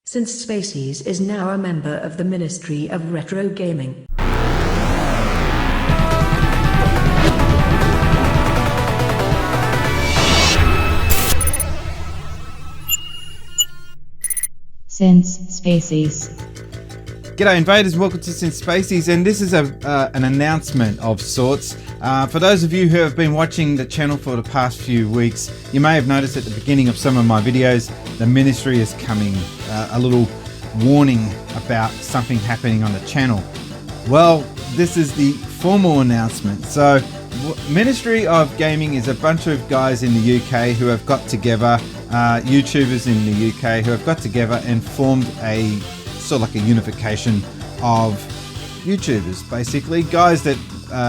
since Spacies is now a member of the Ministry of Retro Gaming. Since Spacies. G'day invaders, welcome to Since Spacies, and this is an announcement of sorts. For those of you who have been watching the channel for the past few weeks, you may have noticed at the beginning of some of my videos, the ministry is coming, a little warning about something happening on the channel. Well, this is the formal announcement. So, Ministry of Gaming is a bunch of guys in the UK who have got together, YouTubers in the UK who have got together and formed a sort of like a unification of YouTubers, basically guys that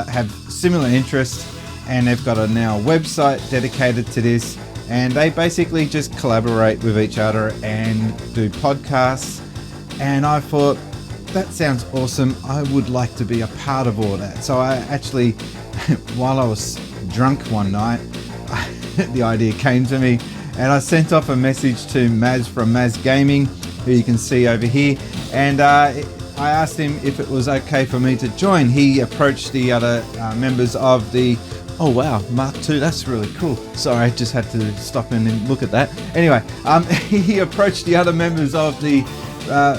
have similar interests, and they've got a now website dedicated to this, and they basically just collaborate with each other and do podcasts. And I thought, that sounds awesome, I would like to be a part of all that. So I actually, while I was drunk one night, the idea came to me, and I sent off a message to Maz from Maz Gaming, who you can see over here, and I asked him if it was okay for me to join. He approached the other members of the, oh wow, Mark II, that's really cool. Sorry, I just had to stop in and look at that. Anyway, he approached the other members of the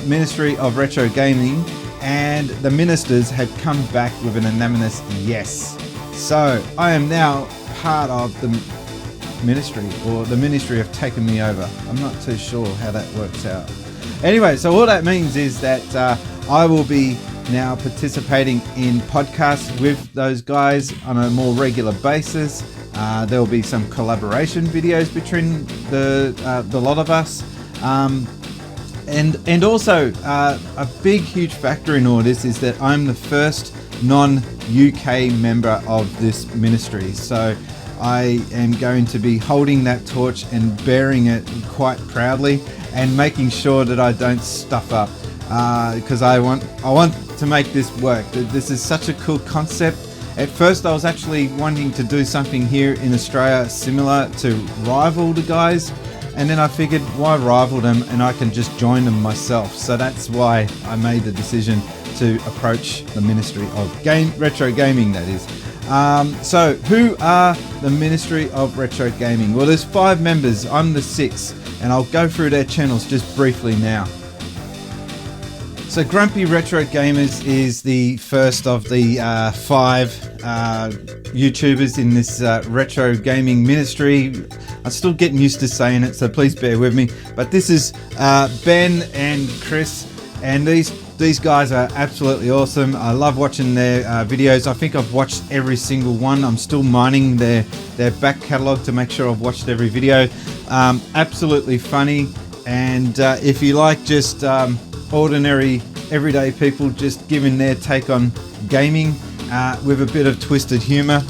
Ministry of Retro Gaming, and the ministers had come back with an unanimous yes. So I am now part of the ministry, or the ministry have taken me over. I'm not too sure how that works out. Anyway, so all that means is that I will be now participating in podcasts with those guys on a more regular basis. There will be some collaboration videos between the lot of us. And also a big, huge factor in all this is that I'm the first non-UK member of this ministry. So I am going to be holding that torch and bearing it quite proudly, and making sure that I don't stuff up, because I want to make this work. This is such a cool concept. At first I was actually wanting to do something here in Australia similar to rival the guys, and then I figured, why rival them, and I can just join them myself. So that's why I made the decision to approach the Ministry of Retro Gaming, that is. So who are the Ministry of Retro Gaming? Well, there's 5 members. I'm the 6th, and I'll go through their channels just briefly now. So Grumpy Retro Gamers is the first of the 5 YouTubers in this retro gaming ministry. I'm still getting used to saying it, so please bear with me. But this is Ben and Chris, and these guys are absolutely awesome. I love watching their videos. I think I've watched every single one. I'm still mining their back catalogue to make sure I've watched every video. Absolutely funny, and if you like just ordinary, everyday people just giving their take on gaming with a bit of twisted humour,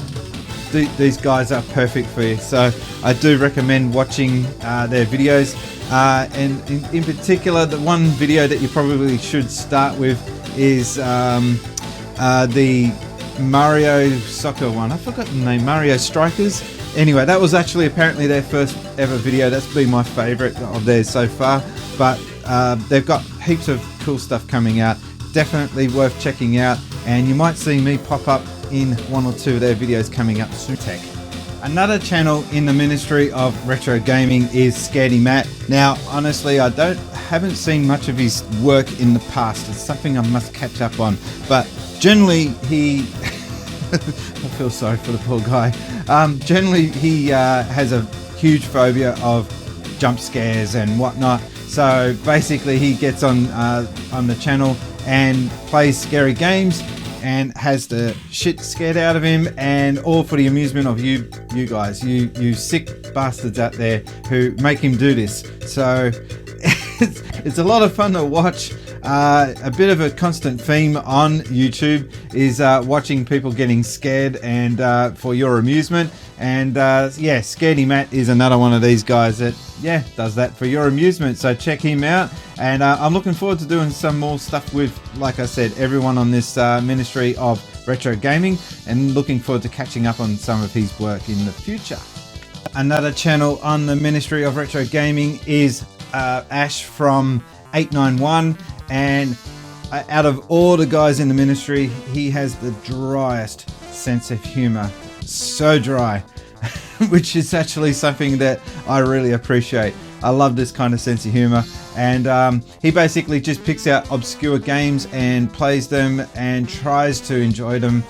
these guys are perfect for you. So I do recommend watching their videos. And in particular, the one video that you probably should start with is the Mario Soccer one. I forgot the name, Mario Strikers. Anyway, that was actually apparently their first ever video. That's been my favourite of theirs so far. But they've got heaps of cool stuff coming out. Definitely worth checking out. And you might see me pop up in 1 or 2 of their videos coming up soon. Another channel in the Ministry of Retro Gaming is Scaredy Matt. Now, honestly, haven't seen much of his work in the past. It's something I must catch up on. But generally, he I feel sorry for the poor guy. Generally, he has a huge phobia of jump scares and whatnot. So basically, he gets on the channel and plays scary games, and has the shit scared out of him, and all for the amusement of you guys, you sick bastards out there who make him do this. So it's a lot of fun to watch. A bit of a constant theme on YouTube is watching people getting scared, and for your amusement. And yeah, Scaredy Matt is another one of these guys that does that for your amusement. So check him out, and I'm looking forward to doing some more stuff with, like I said, everyone on this Ministry of Retro Gaming, and looking forward to catching up on some of his work in the future. Another channel on the Ministry of Retro Gaming is Ash from 891, and out of all the guys in the ministry, he has the driest sense of humor. So dry, which is actually something that I really appreciate. I love this kind of sense of humor, and he basically just picks out obscure games and plays them and tries to enjoy them,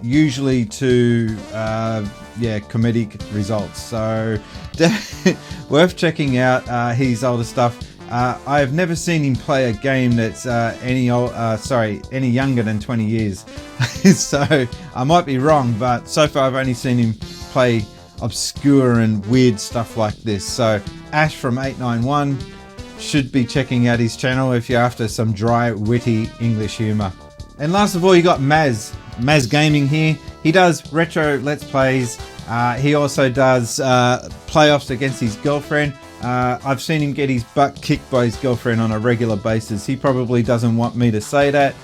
usually to comedic results. So worth checking out his older stuff. I have never seen him play a game that's any younger than 20 years. So I might be wrong, but so far I've only seen him play obscure and weird stuff like this. So Ash from 891, should be checking out his channel if you're after some dry, witty English humour. And last of all, you got Maz Gaming here. He does retro Let's Plays. He also does playoffs against his girlfriend. I've seen him get his butt kicked by his girlfriend on a regular basis. He probably doesn't want me to say that,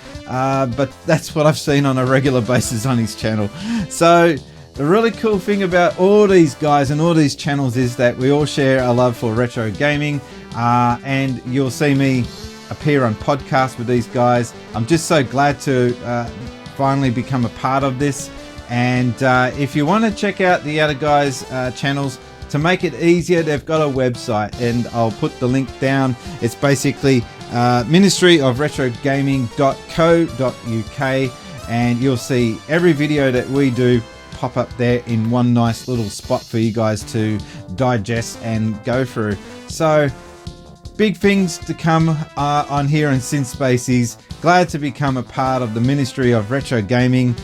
but that's what I've seen on a regular basis on his channel. So the really cool thing about all these guys and all these channels is that we all share a love for retro gaming, and you'll see me appear on podcasts with these guys. I'm just so glad to finally become a part of this. And if you want to check out the other guys' channels, to make it easier, they've got a website, and I'll put the link down. It's basically ministryofretrogaming.co.uk, and you'll see every video that we do pop up there in one nice little spot for you guys to digest and go through. So big things to come on here on Synth Spaces. Glad to become a part of the Ministry of Retro Gaming.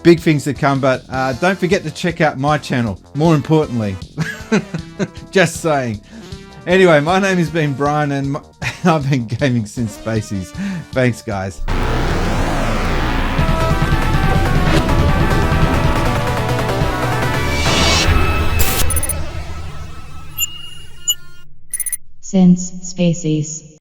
Big things to come, but don't forget to check out my channel, more importantly. Just saying. Anyway, my name has been Brian, and I've been gaming Synth Spaces. Thanks, guys. Synth Spaces.